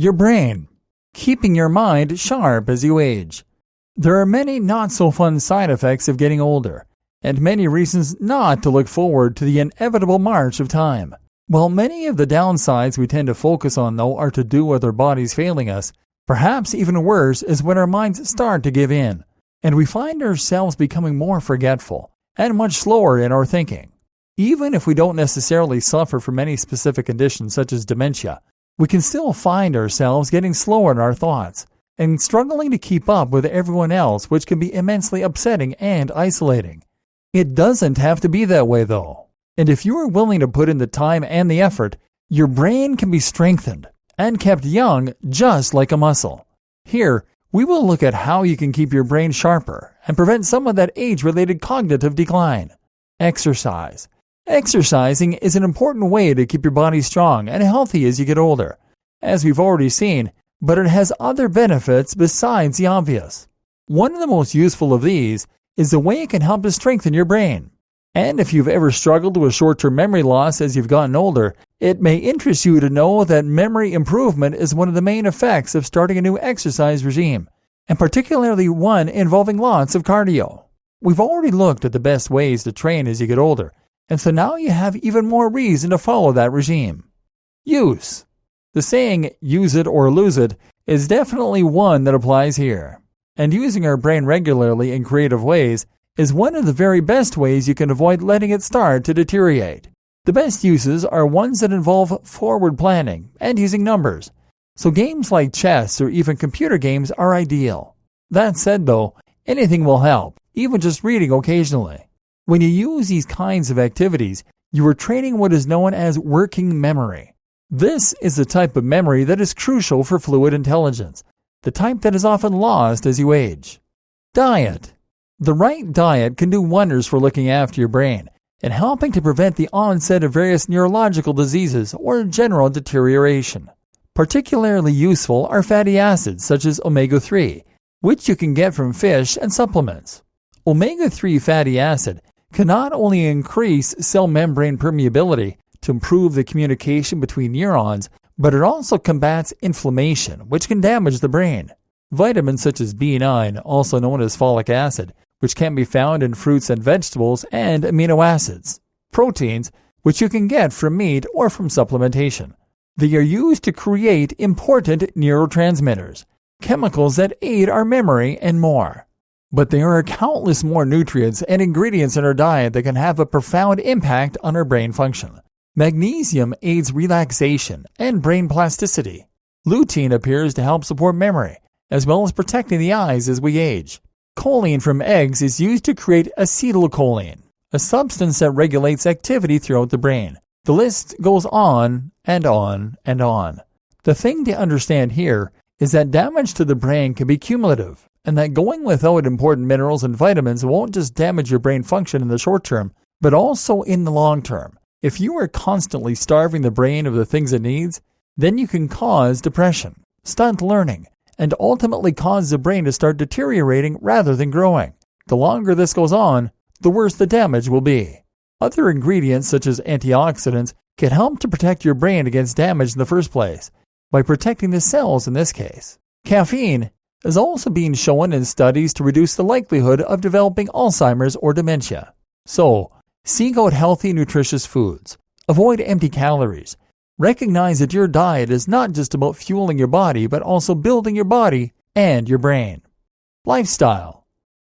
Your brain, keeping your mind sharp as you age. There are many not-so-fun side effects of getting older, and many reasons not to look forward to the inevitable march of time. While many of the downsides we tend to focus on, though, are to do with our bodies failing us, perhaps even worse is when our minds start to give in, and we find ourselves becoming more forgetful and much slower in our thinking. Even if we don't necessarily suffer from any specific conditions such as dementia, we can still find ourselves getting slower in our thoughts and struggling to keep up with everyone else, which can be immensely upsetting and isolating. It doesn't have to be that way, though. And if you are willing to put in the time and the effort, your brain can be strengthened and kept young just like a muscle. Here, we will look at how you can keep your brain sharper and prevent some of that age-related cognitive decline. Exercise. Exercising is an important way to keep your body strong and healthy as you get older, as we've already seen, but it has other benefits besides the obvious. One of the most useful of these is the way it can help to strengthen your brain. And if you've ever struggled with short-term memory loss as you've gotten older, it may interest you to know that memory improvement is one of the main effects of starting a new exercise regime, and particularly one involving lots of cardio. We've already looked at the best ways to train as you get older, and so now you have even more reason to follow that regime. Use. The saying, use it or lose it, is definitely one that applies here. And using our brain regularly in creative ways is one of the very best ways you can avoid letting it start to deteriorate. The best uses are ones that involve forward planning and using numbers, so games like chess or even computer games are ideal. That said though, anything will help, even just reading occasionally. When you use these kinds of activities, you are training what is known as working memory. This is the type of memory that is crucial for fluid intelligence, the type that is often lost as you age. Diet. The right diet can do wonders for looking after your brain and helping to prevent the onset of various neurological diseases or general deterioration. Particularly useful are fatty acids such as omega-3, which you can get from fish and supplements. Omega-3 fatty acid can not only increase cell membrane permeability to improve the communication between neurons, but it also combats inflammation, which can damage the brain. Vitamins such as B9, also known as folic acid, which can be found in fruits and vegetables, and amino acids. Proteins, which you can get from meat or from supplementation. They are used to create important neurotransmitters, chemicals that aid our memory, and more. But there are countless more nutrients and ingredients in our diet that can have a profound impact on our brain function. Magnesium aids relaxation and brain plasticity. Lutein appears to help support memory, as well as protecting the eyes as we age. Choline from eggs is used to create acetylcholine, a substance that regulates activity throughout the brain. The list goes on and on and on. The thing to understand here is that damage to the brain can be cumulative, and that going without important minerals and vitamins won't just damage your brain function in the short term, but also in the long term. If you are constantly starving the brain of the things it needs, then you can cause depression, stunt learning, and ultimately cause the brain to start deteriorating rather than growing. The longer this goes on, the worse the damage will be. Other ingredients such as antioxidants can help to protect your brain against damage in the first place, by protecting the cells in this case. Caffeine is also being shown in studies to reduce the likelihood of developing Alzheimer's or dementia. So, seek out healthy, nutritious foods. Avoid empty calories. Recognize that your diet is not just about fueling your body, but also building your body and your brain. Lifestyle.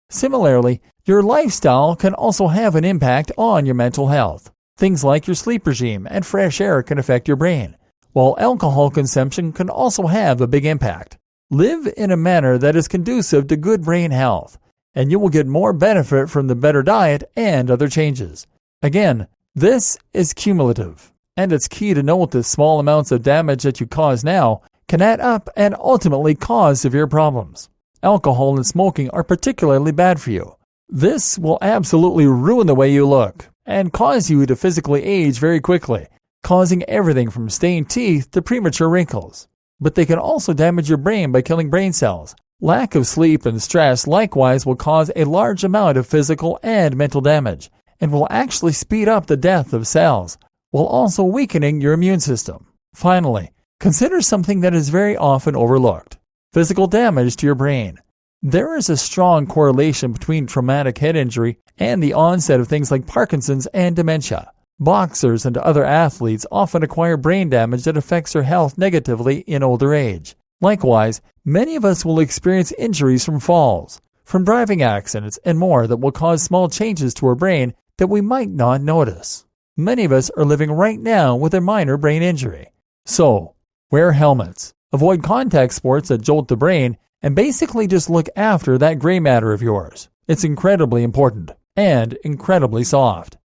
Similarly, your lifestyle can also have an impact on your mental health. Things like your sleep regime and fresh air can affect your brain, while alcohol consumption can also have a big impact. Live in a manner that is conducive to good brain health, and you will get more benefit from the better diet and other changes. Again, this is cumulative, and it's key to note that small amounts of damage that you cause now can add up and ultimately cause severe problems. Alcohol and smoking are particularly bad for you. This will absolutely ruin the way you look and cause you to physically age very quickly, causing everything from stained teeth to premature wrinkles. But they can also damage your brain by killing brain cells. Lack of sleep and stress likewise will cause a large amount of physical and mental damage, and will actually speed up the death of cells, while also weakening your immune system. Finally, Consider something that is very often overlooked: physical damage to your brain. There is a strong correlation between traumatic head injury and the onset of things like Parkinson's and dementia. Boxers and other athletes often acquire brain damage that affects their health negatively in older age. Likewise, many of us will experience injuries from falls, from driving accidents, and more that will cause small changes to our brain that we might not notice. Many of us are living right now with a minor brain injury. So, wear helmets, avoid contact sports that jolt the brain, and basically just look after that gray matter of yours. It's incredibly important and incredibly soft.